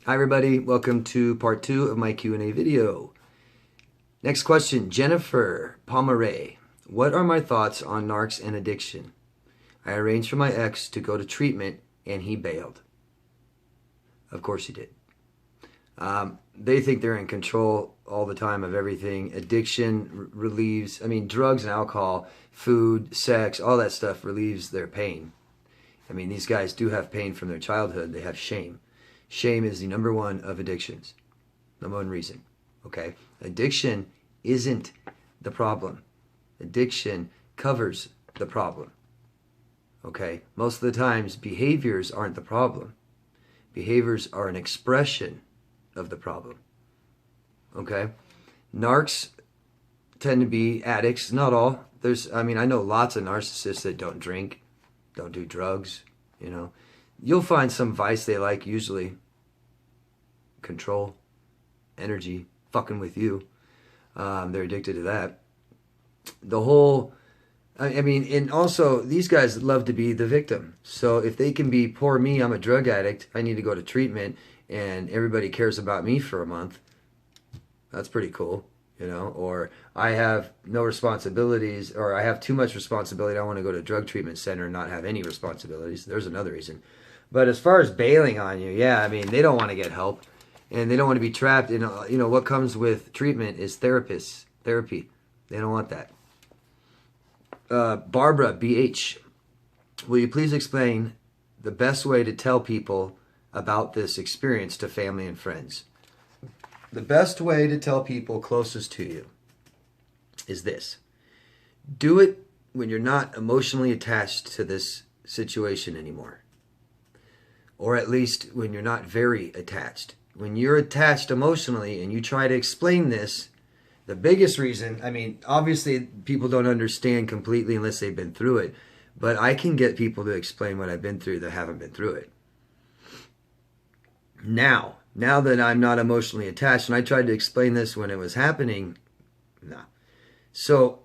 Hi everybody, welcome to part 2 of my Q&A video. Next question, Jennifer Pomeray. What are my thoughts on narcs and addiction? I arranged for my ex to go to treatment and he bailed. Of course he did. They think they're in control all the time of everything. Addiction relieves, drugs and alcohol, food, sex, all that stuff relieves their pain. These guys do have pain from their childhood. They have shame. Shame is the number one of addictions. Number one reason. Okay? Addiction isn't the problem. Addiction covers the problem. Okay? Most of the times, behaviors aren't the problem. Behaviors are an expression of the problem. Okay? Narcs tend to be addicts. Not all. I know lots of narcissists that don't drink, don't do drugs, You'll find some vice they like, usually. Control, energy, fucking with you. They're addicted to that. And also, these guys love to be the victim. So if they can be, poor me, I'm a drug addict, I need to go to treatment, and everybody cares about me for a month, that's pretty cool. Or I have no responsibilities, or I have too much responsibility, I want to go to a drug treatment center and not have any responsibilities. There's another reason. But as far as bailing on you, they don't want to get help. And they don't want to be trapped in, what comes with treatment is therapy. They don't want that. Barbara, BH, will you please explain the best way to tell people about this experience to family and friends? The best way to tell people closest to you is this. Do it when you're not emotionally attached to this situation anymore. Or at least when you're not very attached. When you're attached emotionally and you try to explain this, the biggest reason, obviously people don't understand completely unless they've been through it, but I can get people to explain what I've been through that haven't been through it. Now that I'm not emotionally attached, and I tried to explain this when it was happening, no. So,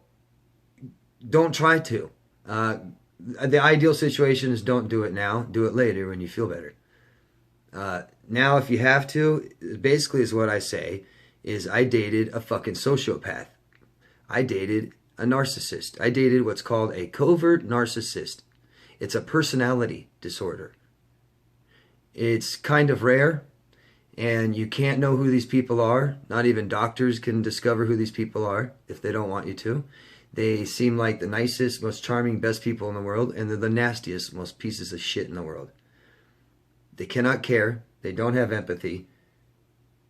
don't try to. The ideal situation is don't do it now. Do it later when you feel better. Now, if you have to, basically is what I say, is I dated a fucking sociopath. I dated a narcissist. I dated what's called a covert narcissist. It's a personality disorder. It's kind of rare, and you can't know who these people are. Not even doctors can discover who these people are if they don't want you to. They seem like the nicest, most charming, best people in the world, and they're the nastiest, most pieces of shit in the world. They cannot care. They don't have empathy.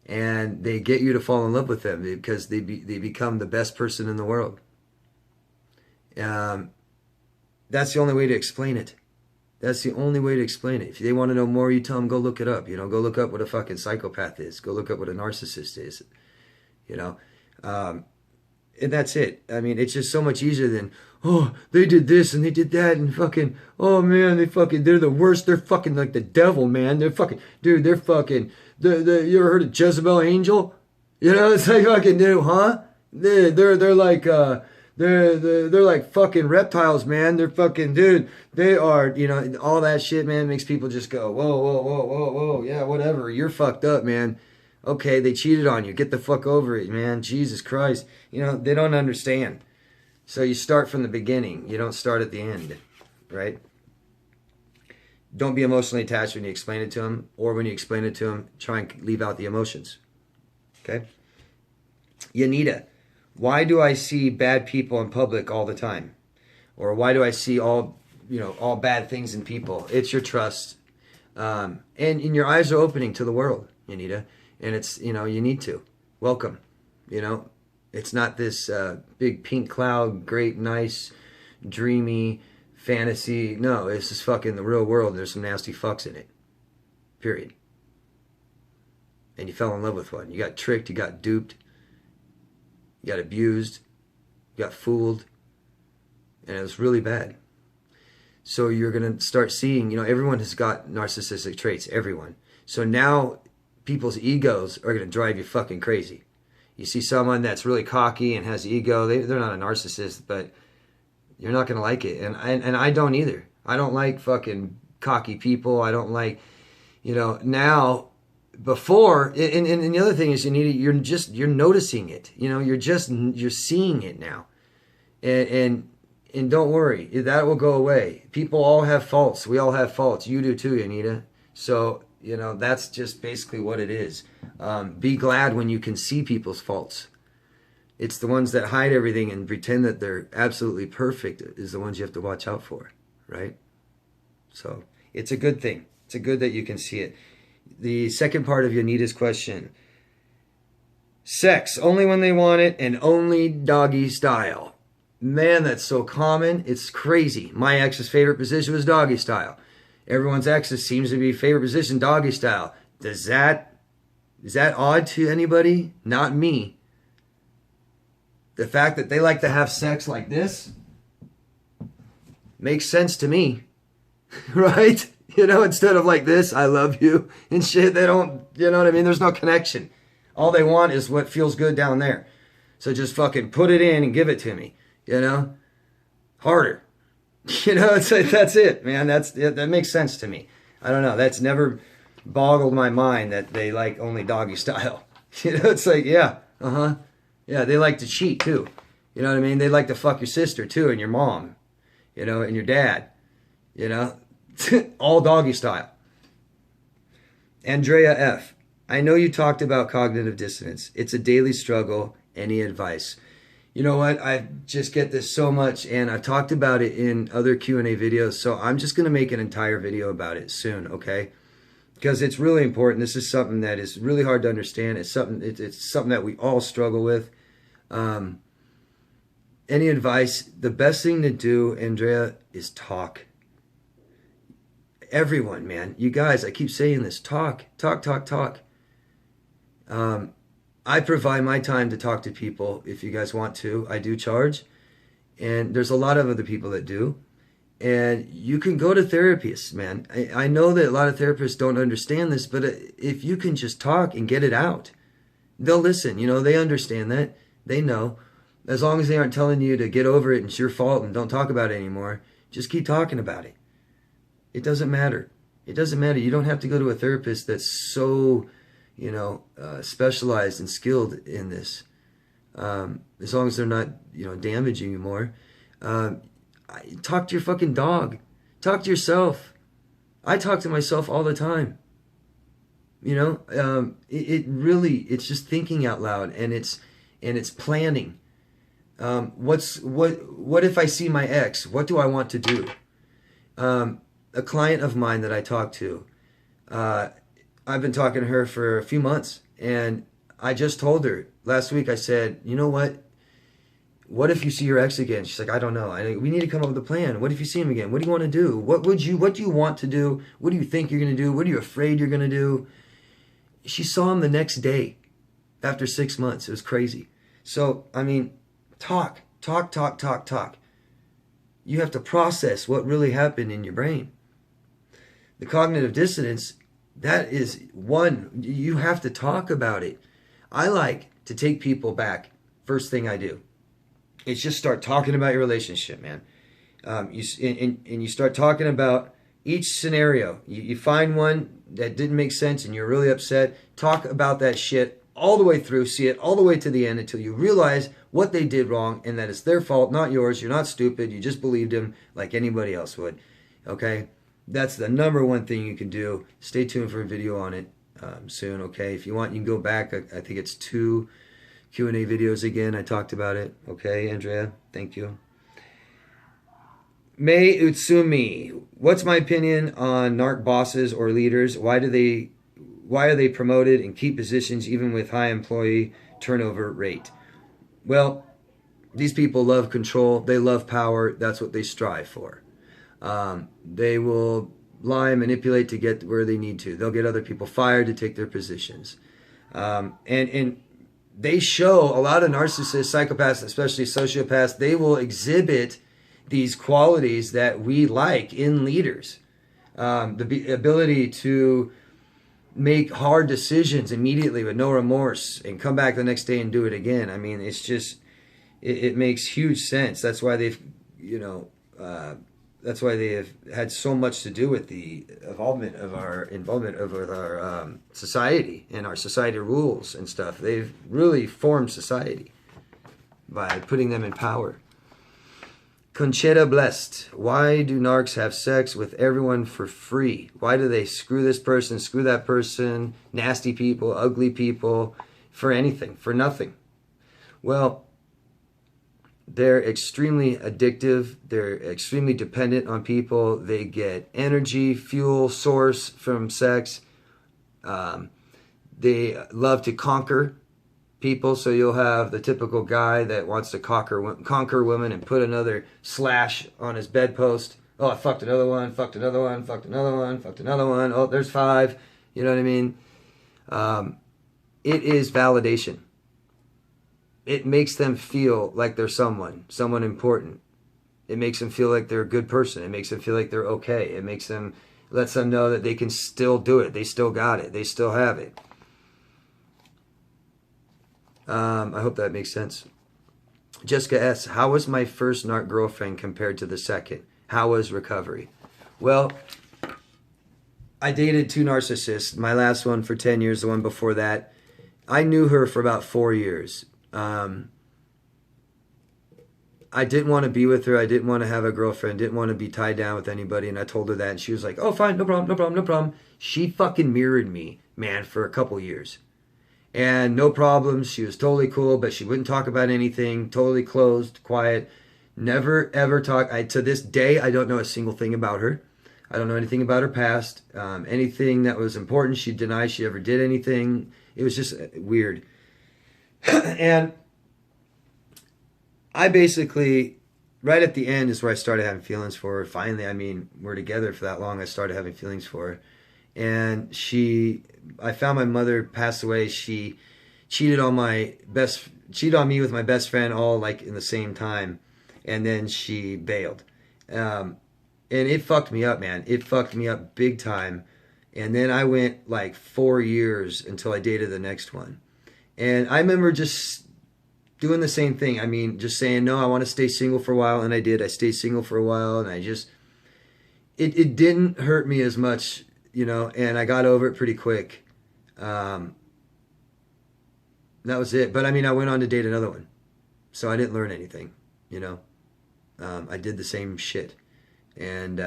And they get you to fall in love with them because they become the best person in the world. That's the only way to explain it. That's the only way to explain it. If they want to know more, you tell them, go look it up. Go look up what a fucking psychopath is. Go look up what a narcissist is. And that's it. It's just so much easier than, oh, they did this and they did that and fucking, oh man, they're the worst. They're fucking like the devil, man. They're fucking, dude, they're fucking, you ever heard of Jezebel Angel? It's like fucking, dude, huh? They're like, they're like fucking reptiles, man. They're fucking, dude, they are, all that shit, man, makes people just go, whoa, whoa, whoa, whoa, whoa, yeah, whatever. You're fucked up, man. Okay, they cheated on you. Get the fuck over it, man. Jesus Christ. They don't understand. So you start from the beginning. You don't start at the end, right? Don't be emotionally attached when you explain it to them, or when you explain it to them, try and leave out the emotions. Okay? Yanita, why do I see bad people in public all the time? Or why do I see all bad things in people? It's your trust. And your eyes are opening to the world, Yanita. And it's, you need to. Welcome. It's not this big pink cloud, great, nice, dreamy fantasy. No, it's just fucking the real world. There's some nasty fucks in it. Period. And you fell in love with one. You got tricked. You got duped. You got abused. You got fooled. And it was really bad. So you're going to start seeing, everyone has got narcissistic traits. Everyone. So now people's egos are going to drive you fucking crazy. You see someone that's really cocky and has ego, they're not a narcissist, but you're not going to like it. And I don't either. I don't like fucking cocky people. I don't like, now before, and the other thing is you're noticing it. You know, you're seeing it now, and don't worry, that will go away. People all have faults. We all have faults. You do too, Anita. So you know that's just basically what it is. Be glad when you can see people's faults. It's the ones that hide everything and pretend that they're absolutely perfect is the ones you have to watch out for, right? So it's a good thing. It's a good that you can see it. The second part of Yanita's question. Sex, only when they want it and only doggy style. Man, that's so common. It's crazy. My ex's favorite position was doggy style. Everyone's ex's seems to be favorite position doggy style. Is that odd to anybody? Not me. The fact that they like to have sex like this makes sense to me. Right? You know, instead of like this, I love you and shit. They don't, you know what I mean? There's no connection. All they want is what feels good down there. So just fucking put it in and give it to me, you know? Harder. You know, it's like, that's it, man. That makes sense to me. I don't know. That's never boggled my mind that they like only doggy style. You know, it's like, yeah, yeah, they like to cheat too. You know what I mean? They like to fuck your sister too and your mom, you know, and your dad, you know? All doggy style. Andrea F. I know you talked about cognitive dissonance. It's a daily struggle. Any advice? You know what? I just get this so much, and I've talked about it in other Q&A videos, so I'm just going to make an entire video about it soon, okay? Because it's really important. This is something that is really hard to understand. It's something that we all struggle with. Any advice? The best thing to do, Andrea, is talk. Everyone, man. You guys, I keep saying this. Talk. I provide my time to talk to people if you guys want to. I do charge. And there's a lot of other people that do. And you can go to therapists, man. I know that a lot of therapists don't understand this, but if you can just talk and get it out, they'll listen. You know, they understand that. They know. As long as they aren't telling you to get over it and it's your fault and don't talk about it anymore, just keep talking about it. It doesn't matter. It doesn't matter. You don't have to go to a therapist that's so, you know, specialized and skilled in this. As long as they're not, you know, damaging you more. Talk to your fucking dog. Talk to yourself. I talk to myself all the time. You know, it's just thinking out loud, and it's planning. What if I see my ex? What do I want to do? A client of mine that I talked to, I've been talking to her for a few months, and I just told her last week, I said, you know what? What if you see your ex again? She's like, I don't know. We need to come up with a plan. What if you see him again? What do you want to do? What do you want to do? What do you think you're going to do? What are you afraid you're going to do? She saw him the next day after 6 months. It was crazy. So, I mean, talk. You have to process what really happened in your brain. The cognitive dissonance, that is one, you have to talk about it. I like to take people back. First thing I do is just start talking about your relationship, man. You start talking about each scenario. You find one that didn't make sense and you're really upset. Talk about that shit all the way through. See it all the way to the end until you realize what they did wrong and that it's their fault, not yours. You're not stupid. You just believed him like anybody else would. Okay? That's the number one thing you can do. Stay tuned for a video on it soon, okay? If you want, you can go back. I think it's 2 Q&A videos again. I talked about it. Okay, Andrea? Thank you. May Utsumi. What's my opinion on narc bosses or leaders? Why are they promoted in key positions even with high employee turnover rate? Well, these people love control. They love power. That's what they strive for. They will lie and manipulate to get where they need to. They'll get other people fired to take their positions. And they show a lot of narcissists, psychopaths, especially sociopaths, they will exhibit these qualities that we like in leaders. The ability to make hard decisions immediately with no remorse and come back the next day and do it again. I mean, it's just, it makes huge sense. That's why they've, that's why they have had so much to do with the involvement of our society and our society rules and stuff. They've really formed society by putting them in power. Conchetta Blessed. Why do narcs have sex with everyone for free? Why do they screw this person, screw that person, nasty people, ugly people, for anything, for nothing? Well, they're extremely addictive. They're extremely dependent on people. They get energy, fuel, source from sex. They love to conquer people. So you'll have the typical guy that wants to conquer women and put another slash on his bedpost. Oh, I fucked another one, fucked another one, fucked another one, fucked another one. Oh, there's 5. You know what I mean? It is validation. It makes them feel like they're someone important. It makes them feel like they're a good person. It makes them feel like they're okay. It lets them know that they can still do it. They still got it. They still have it. I hope that makes sense. Jessica S. How was my first narc girlfriend compared to the second? How was recovery? Well, I dated 2 narcissists. My last one for 10 years, the one before that. I knew her for about 4 years. I didn't want to be with her. I didn't want to have a girlfriend. Didn't want to be tied down with anybody. And I told her that. And she was like, oh, fine. No problem. No problem. No problem. She fucking mirrored me, man, for a couple years. And no problems. She was totally cool, but she wouldn't talk about anything. Totally closed, quiet. Never, ever talk. To this day, I don't know a single thing about her. I don't know anything about her past. Anything that was important, she denied she ever did anything. It was just weird. And I basically, right at the end is where I started having feelings for her. Finally, I mean, we're together for that long. I started having feelings for her. And I found my mother passed away. She cheated on me with my best friend all like in the same time. And then she bailed. And it fucked me up, man. It fucked me up big time. And then I went like 4 years until I dated the next one. And I remember just doing the same thing. I mean, just saying, no, I want to stay single for a while. And I did. I stayed single for a while. And I just, it didn't hurt me as much, you know, and I got over it pretty quick. That was it. But I mean, I went on to date another one. So I didn't learn anything, you know. I did the same shit. And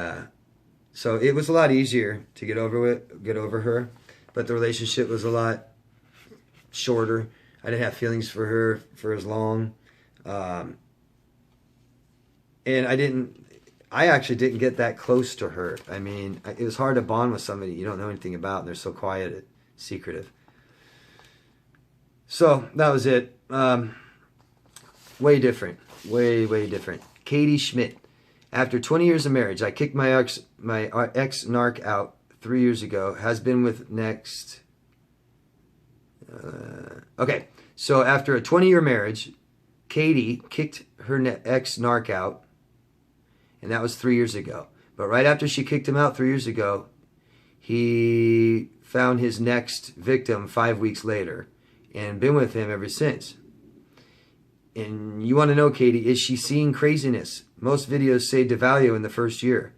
so it was a lot easier to get over her. But the relationship was a lot shorter. I didn't have feelings for her for as long. And I actually didn't get that close to her. I mean, it was hard to bond with somebody you don't know anything about and they're so quiet and secretive. So that was it. Way different. Way different. Katie Schmidt. After 20 years of marriage, I kicked my ex narc out 3 years ago. Has been with next... okay, so after a 20-year marriage, Katie kicked her ex-narc out, and that was 3 years ago. But right after she kicked him out 3 years ago, he found his next victim 5 weeks later and been with him ever since. And you want to know, Katie, is she seeing craziness? Most videos say devalue in the first year.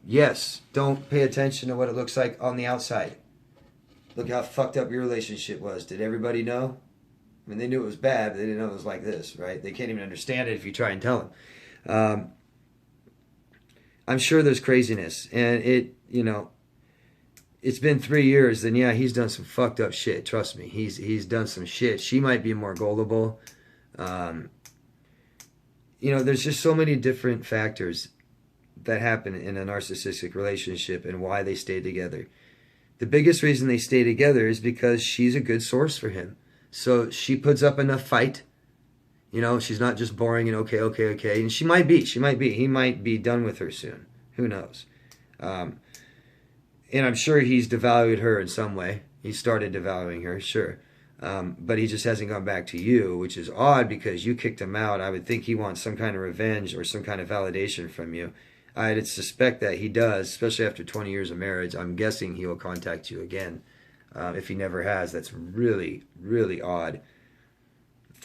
Yes, don't pay attention to what it looks like on the outside. Look how fucked up your relationship was. Did everybody know? I mean, they knew it was bad, but they didn't know it was like this, right? They can't even understand it if you try and tell them. I'm sure there's craziness. And it's been 3 years, then yeah, he's done some fucked up shit. Trust me, he's done some shit. She might be more gullible. There's just so many different factors that happen in a narcissistic relationship and why they stay together. The biggest reason they stay together is because she's a good source for him. So she puts up enough fight. You know, she's not just boring and okay. And she might be. He might be done with her soon. Who knows? And I'm sure he's devalued her in some way. He started devaluing her, sure. But he just hasn't gone back to you, which is odd because you kicked him out. I would think he wants some kind of revenge or some kind of validation from you. I'd suspect that he does, especially after 20 years of marriage. I'm guessing he will contact you again. If he never has, that's really, really odd.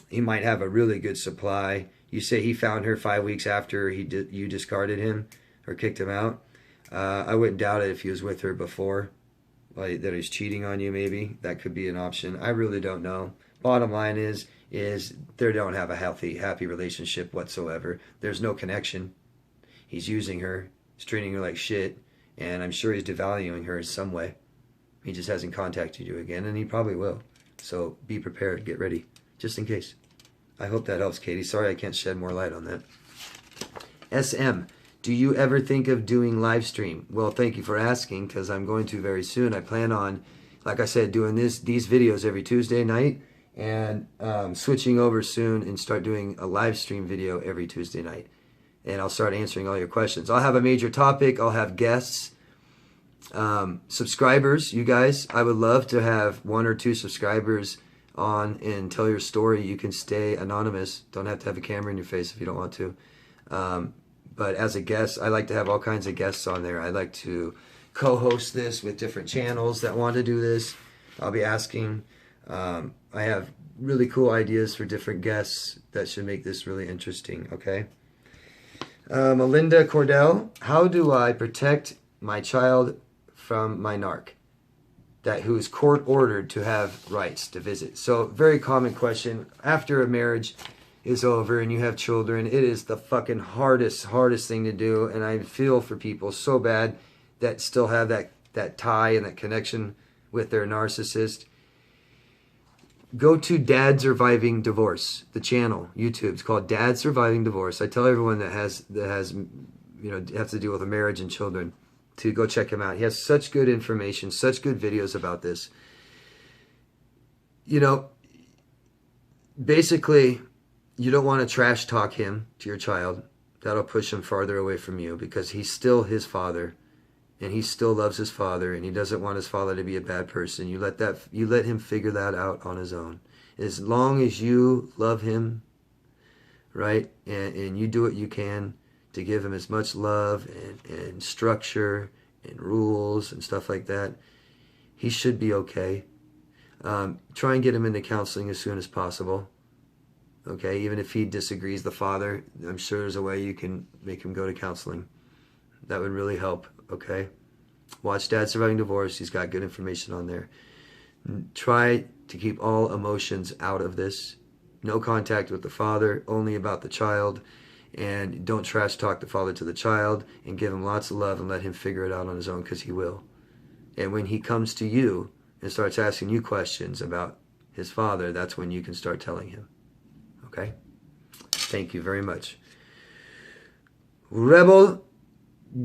He might have a really good supply. You say he found her 5 weeks after you discarded him. or kicked him out. I wouldn't doubt it if he was with her before, like that he's cheating on you. Maybe that could be an option. I really don't know. Bottom line is they don't have a happy relationship whatsoever. There's no connection. He's using her, he's treating her like shit, and I'm sure he's devaluing her in some way. He just hasn't contacted you again, and he probably will. So be prepared, get ready, just in case. I hope that helps, Katie. Sorry I can't shed more light on that. SM, do you ever think of doing live stream? Well, thank you for asking, because I'm going to very soon. I plan on, like I said, doing these videos every Tuesday night, and switching over soon and start doing a live stream video every Tuesday night. And I'll start answering all your questions. I'll have a major topic. I'll have guests. Subscribers, you guys, I would love to have 1 or 2 subscribers on and tell your story. You can stay anonymous. Don't have to have a camera in your face if you don't want to. But as a guest, I like to have all kinds of guests on there. I like to co-host this with different channels that want to do this. I'll be asking. I have really cool ideas for different guests that should make this really interesting, okay? Melinda Cordell, how do I protect my child from my narc who is court ordered to have rights to visit? So very common question. After a marriage is over and you have children, it is the fucking hardest thing to do, and I feel for people so bad that still have that tie and that connection with their narcissist. Go to Dad Surviving Divorce, the channel, YouTube. It's called Dad Surviving Divorce. I tell everyone that has have to deal with a marriage and children to go check him out. He has such good information, such good videos about this. You know, basically, you don't want to trash talk him to your child. That'll push him farther away from you, because he's still his father, and he still loves his father, and he doesn't want his father to be a bad person. You let him figure that out on his own. As long as you love him, right, and you do what you can to give him as much love and structure and rules and stuff like that, he should be okay. Try and get him into counseling as soon as possible. Okay, even if he disagrees, the father, I'm sure there's a way you can make him go to counseling. That would really help, okay? Watch Dad Surviving Divorce. He's got good information on there. Try to keep all emotions out of this. No contact with the father, only about the child. And don't trash talk the father to the child, and give him lots of love and let him figure it out on his own, because he will. And when he comes to you and starts asking you questions about his father, that's when you can start telling him. Okay? Thank you very much. Rebel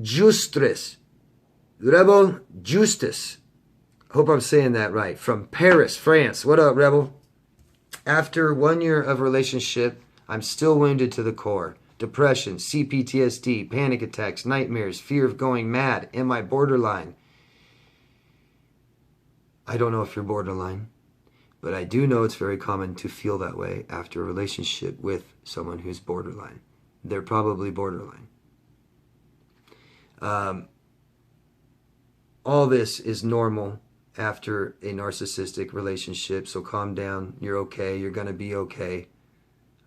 Justice. Rebel Justice. Hope I'm saying that right. From Paris, France. What up, Rebel? After 1 year of relationship, I'm still wounded to the core. Depression, CPTSD, panic attacks, nightmares, fear of going mad. Am I borderline? I don't know if you're borderline, but I do know it's very common to feel that way after a relationship with someone who's borderline. They're probably borderline. All this is normal after a narcissistic relationship, so calm down. You're okay. You're going to be okay.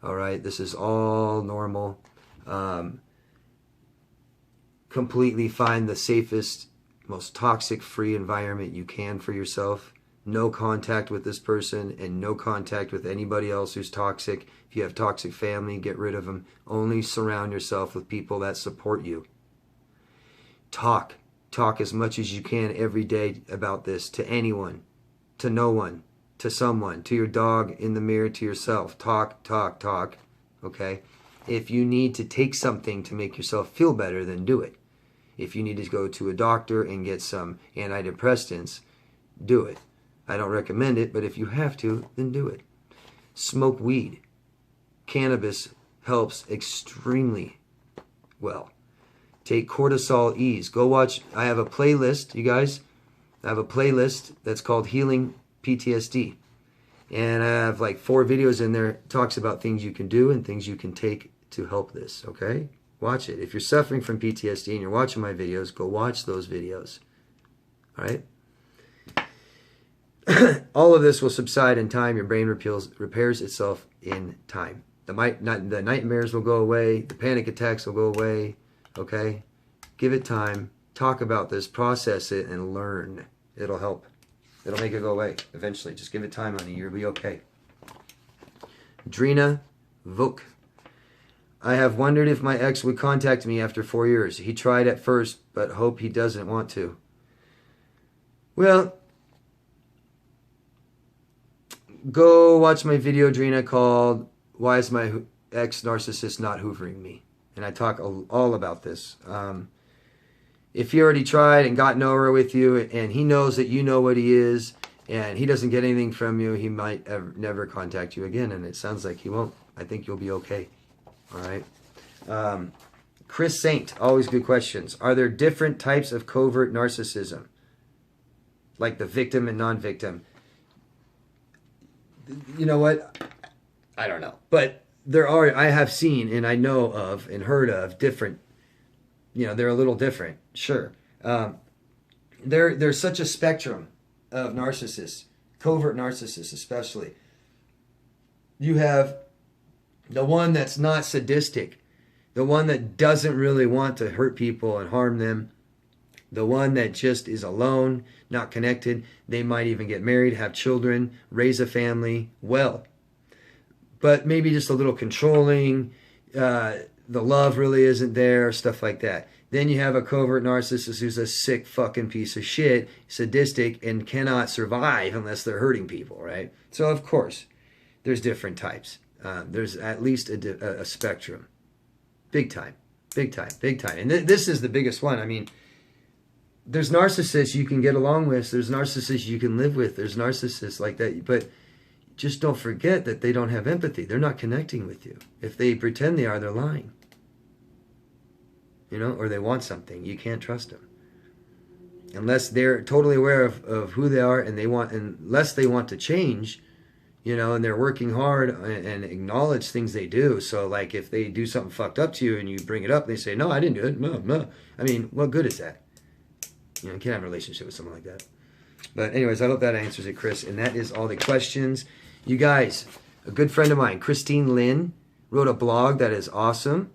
All right? This is all normal. Completely find the safest, most toxic-free environment you can for yourself. No contact with this person, and no contact with anybody else who's toxic. If you have toxic family, get rid of them. Only surround yourself with people that support you. Talk as much as you can every day about this to anyone, to no one, to someone, to your dog, in the mirror, to yourself. Talk. Okay? If you need to take something to make yourself feel better, then do it. If you need to go to a doctor and get some antidepressants, do it. I don't recommend it, but if you have to, then do it. Smoke weed. Cannabis helps extremely well. Take cortisol ease. Go watch. I have a playlist, you guys. I have a playlist that's called Healing PTSD. And I have like 4 videos in there. It talks about things you can do and things you can take to help this, okay? Watch it. If you're suffering from PTSD and you're watching my videos, go watch those videos. All right? All of this will subside in time. Your brain repairs itself in time. The nightmares will go away. The panic attacks will go away. Okay? Give it time. Talk about this. Process it and learn. It'll help. It'll make it go away eventually. Just give it time, honey. You'll be okay. Drina Vuk. I have wondered if my ex would contact me after 4 years. He tried at first, but hope he doesn't want to. Well, go watch my video, Drina, called Why is my ex-narcissist not hoovering me? And I talk all about this. If he already tried and got nowhere with you, and he knows that you know what he is, and he doesn't get anything from you, he might never contact you again, and it sounds like he won't. I think you'll be okay. All right. Chris Saint, always good questions. Are there different types of covert narcissism? Like the victim and non-victim? You know what? I don't know. But there are, I have seen and I know of and heard of different, they're a little different. Sure. There's such a spectrum of narcissists, covert narcissists especially. You have the one that's not sadistic, the one that doesn't really want to hurt people and harm them, the one that just is alone, not connected. They might even get married, have children, raise a family well, but maybe just a little controlling. The love really isn't there, stuff like that. Then you have a covert narcissist who's a sick fucking piece of shit, sadistic, and cannot survive unless they're hurting people, right? So, of course, there's different types. There's at least a spectrum. Big time. Big time. Big time. And this is the biggest one. I mean, there's narcissists you can get along with. There's narcissists you can live with. There's narcissists like that. But just don't forget that they don't have empathy. They're not connecting with you. If they pretend they are, they're lying. Or they want something. You can't trust them. Unless they're totally aware of who they are and unless they want to change, and they're working hard and acknowledge things they do. So, like, if they do something fucked up to you and you bring it up, they say, no, I didn't do it. No. I mean, what good is that? You can't have a relationship with someone like that. But anyways, I hope that answers it, Chris. And that is all the questions. You guys, a good friend of mine, Christine Lynn, wrote a blog that is awesome.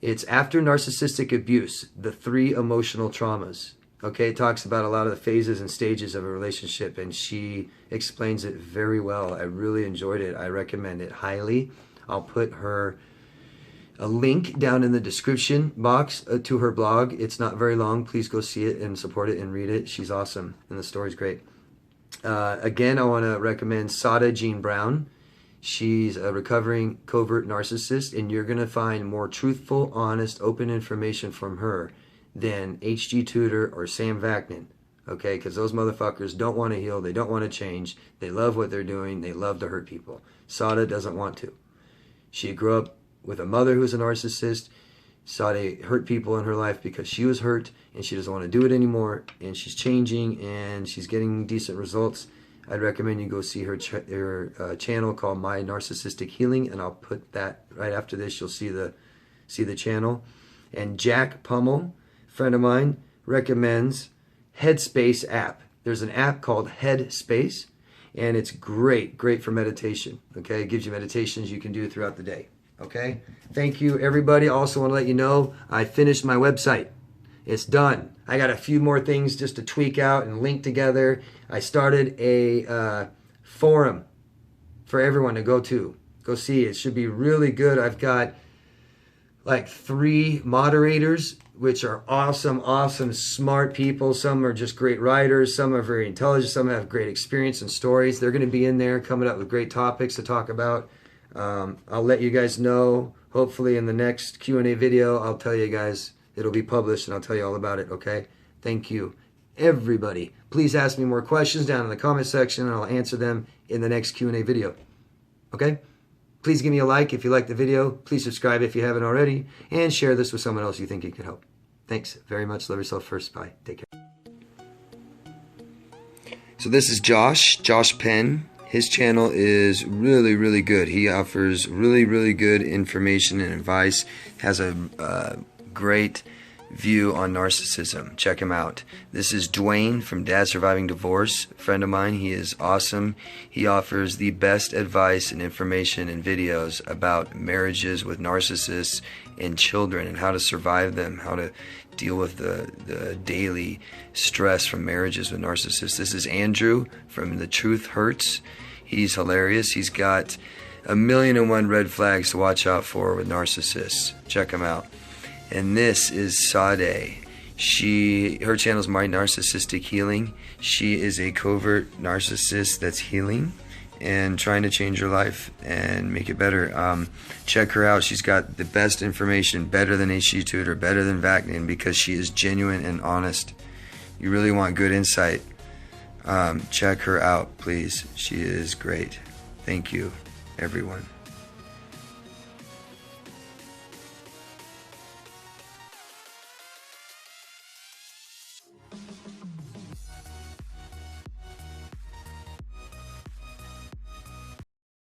It's After Narcissistic Abuse, the 3 Emotional Traumas. Okay, it talks about a lot of the phases and stages of a relationship, and she explains it very well. I really enjoyed it. I recommend it highly. I'll put a link down in the description box to her blog. It's not very long. Please go see it and support it and read it. She's awesome, and the story's great. Again, I want to recommend Sada Jean Brown. She's a recovering covert narcissist, and you're going to find more truthful, honest, open information from her than H.G. Tudor or Sam Vaknin, okay? Because those motherfuckers don't want to heal. They don't want to change. They love what they're doing. They love to hurt people. Sada doesn't want to. She grew up with a mother who was a narcissist. Sada hurt people in her life because she was hurt, and she doesn't want to do it anymore, and she's changing, and she's getting decent results. I'd recommend you go see her channel called My Narcissistic Healing, and I'll put that right after this. You'll see the channel. And Jack Pummel, friend of mine, recommends Headspace app. There's an app called Headspace, and it's great for meditation. Okay, it gives you meditations you can do throughout the day. Okay, thank you, everybody. I also want to let you know I finished my website. It's done. I got a few more things just to tweak out and link together. I started a forum for everyone to go to. Go see. It should be really good. I've got like 3 moderators, which are awesome, smart people. Some are just great writers. Some are very intelligent. Some have great experience and stories. They're going to be in there coming up with great topics to talk about. I'll let you guys know. Hopefully in the next Q&A video, I'll tell you guys. It'll be published, and I'll tell you all about it, okay? Thank you, everybody. Please ask me more questions down in the comment section, and I'll answer them in the next Q&A video, okay? Please give me a like if you like the video. Please subscribe if you haven't already, and share this with someone else you think it could help. Thanks very much. Love yourself first. Bye. Take care. So this is Josh Penn. His channel is really good. He offers really good information and advice. Has a great view on narcissism. Check him out. This is Dwayne from Dad Surviving Divorce, a friend of mine. He is awesome. He offers the best advice and information and videos about marriages with narcissists and children and how to survive them, how to deal with the daily stress from marriages with narcissists. This is Andrew from The Truth Hurts. He's hilarious. He's got 1,000,001 red flags to watch out for with narcissists. Check him out. And this is Sade. Her channel is My Narcissistic Healing. She is a covert narcissist that's healing and trying to change her life and make it better. Check her out. She's got the best information, better than HG Tutor, better than Vacnin, because she is genuine and honest. You really want good insight. Check her out, please. She is great. Thank you, everyone.